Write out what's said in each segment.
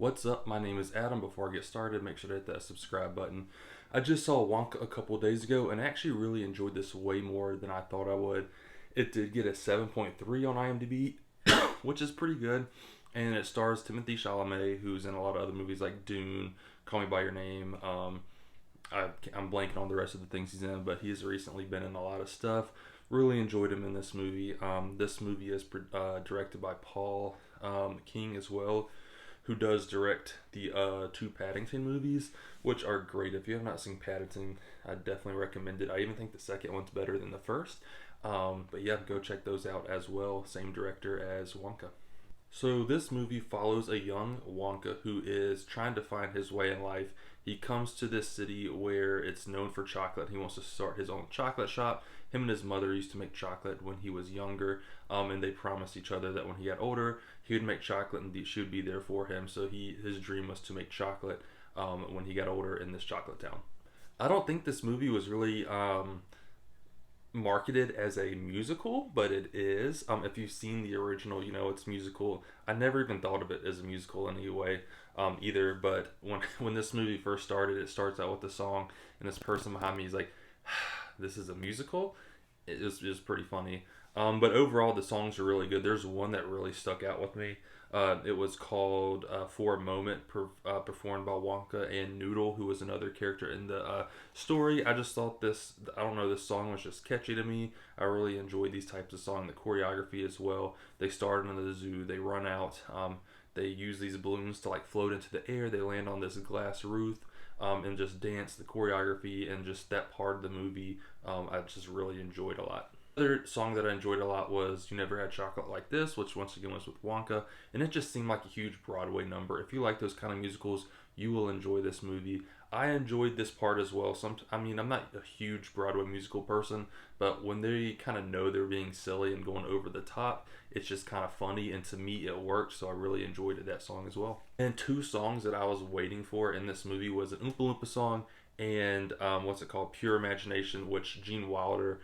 What's up? My name is Adam. Before I get started, make sure to hit that subscribe button. I just saw Wonka a couple days ago and I actually really enjoyed this way more than I thought I would. It did get a 7.3 on IMDb, which is pretty good. And it stars Timothee Chalamet, who's in a lot of other movies like Dune, Call Me By Your Name. I'm blanking on the rest of the things he's in, but he's recently been in a lot of stuff. Really enjoyed him in this movie. This movie is directed by Paul King as well, who does direct the two Paddington movies, which are great. If you have not seen Paddington, I definitely recommend it. I even think the second one's better than the first. But yeah, go check those out as well. Same director as Wonka. So this movie follows a young Wonka who is trying to find his way in life. He comes to this city where it's known for chocolate. He wants to start his own chocolate shop. Him and his mother used to make chocolate when he was younger, and they promised each other that when he got older, he would make chocolate and she would be there for him. So his dream was to make chocolate when he got older in this chocolate town. I don't think this movie was really marketed as a musical, but it is. If you've seen the original, you know it's musical. I never even thought of it as a musical in any way either. But when this movie first started, it starts out with the song, and this person behind me is like, "This is a musical." It was pretty funny. But overall, the songs are really good. There's one that really stuck out with me. It was called For a Moment, performed by Wonka and Noodle, who was another character in the story. I just thought this song was just catchy to me. I really enjoyed these types of songs, the choreography as well. They start in the zoo, they run out, they use these balloons to like float into the air, they land on this glass roof, and just dance, the choreography, and just that part of the movie, I just really enjoyed a lot. Another song that I enjoyed a lot was You Never Had Chocolate Like This, which once again was with Wonka, and it just seemed like a huge Broadway number. If you like those kind of musicals, you will enjoy this movie. I enjoyed this part as well. I'm not a huge Broadway musical person, but when they kind of know they're being silly and going over the top, it's just kind of funny, and to me it worked, so I really enjoyed that song as well. And two songs that I was waiting for in this movie was an Oompa Loompa song and what's it called, Pure Imagination, which Gene Wilder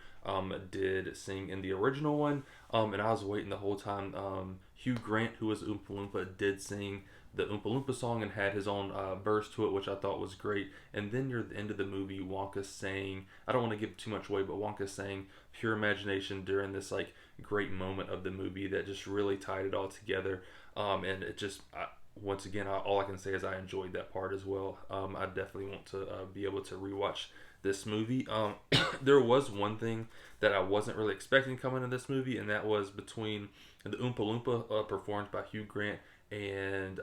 did sing in the original one, and I was waiting the whole time. Hugh Grant, who was Oompa Loompa, did sing the Oompa Loompa song and had his own verse to it, which I thought was great. And then near the end of the movie, Wonka sang, I don't want to give too much away, but Wonka sang Pure Imagination during this like great moment of the movie that just really tied it all together. And it just, once again, all I can say is I enjoyed that part as well. I definitely want to be able to rewatch this movie. There was one thing that I wasn't really expecting coming in this movie, and that was between the Oompa Loompa performed by Hugh Grant and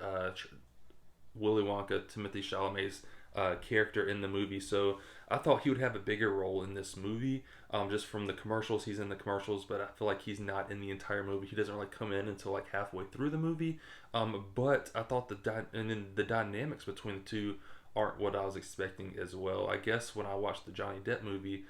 Willy Wonka, Timothée Chalamet's character in the movie. So I thought he would have a bigger role in this movie, just from the commercials. He's in the commercials, but I feel like he's not in the entire movie. He doesn't really come in until like halfway through the movie. But I thought the dynamics between the two aren't what I was expecting as well. I guess when I watched the Johnny Depp movie,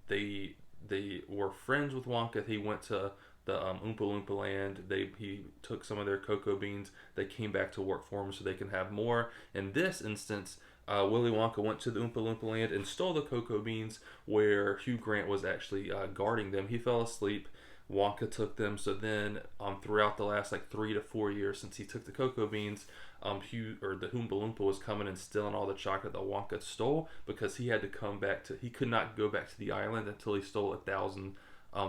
they were friends with Wonka. He went to the Oompa Loompa land. He took some of their cocoa beans. They came back to work for him so they can have more. In this instance, Willy Wonka went to the Oompa Loompa land and stole the cocoa beans where Hugh Grant was actually guarding them. He fell asleep. Wonka took them. So then, throughout the last like 3 to 4 years since he took the cocoa beans, the Oompa Loompa was coming and stealing all the chocolate that Wonka stole, because he had to he could not go back to the island until he stole 1,000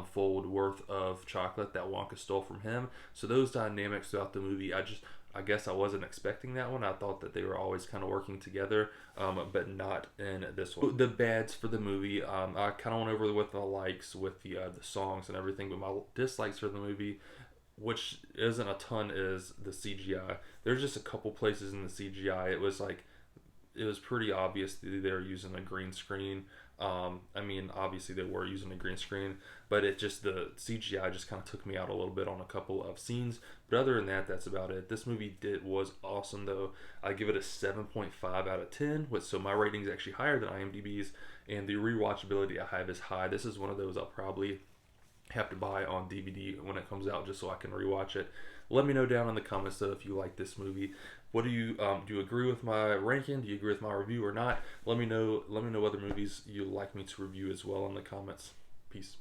fold worth of chocolate that Wonka stole from him. So those dynamics throughout the movie, I guess I wasn't expecting that one. I thought that they were always kind of working together, but not in this one. The bads for the movie, I kind of went over with the likes with the songs and everything, but my dislikes for the movie, which isn't a ton, is the CGI. There's just a couple places in the CGI. It was pretty obvious that they were using a green screen. Obviously they were using a green screen, but the CGI just kind of took me out a little bit on a couple of scenes. But other than that, that's about it. This movie was awesome though. I give it a 7.5 out of 10, so my rating is actually higher than IMDb's, and the rewatchability I have is high. This is one of those I'll probably have to buy on DVD when it comes out, just so I can rewatch it. Let me know down in the comments though if you like this movie. What do you agree with my ranking? Do you agree with my review or not? Let me know other movies you'd like me to review as well in the comments. Peace.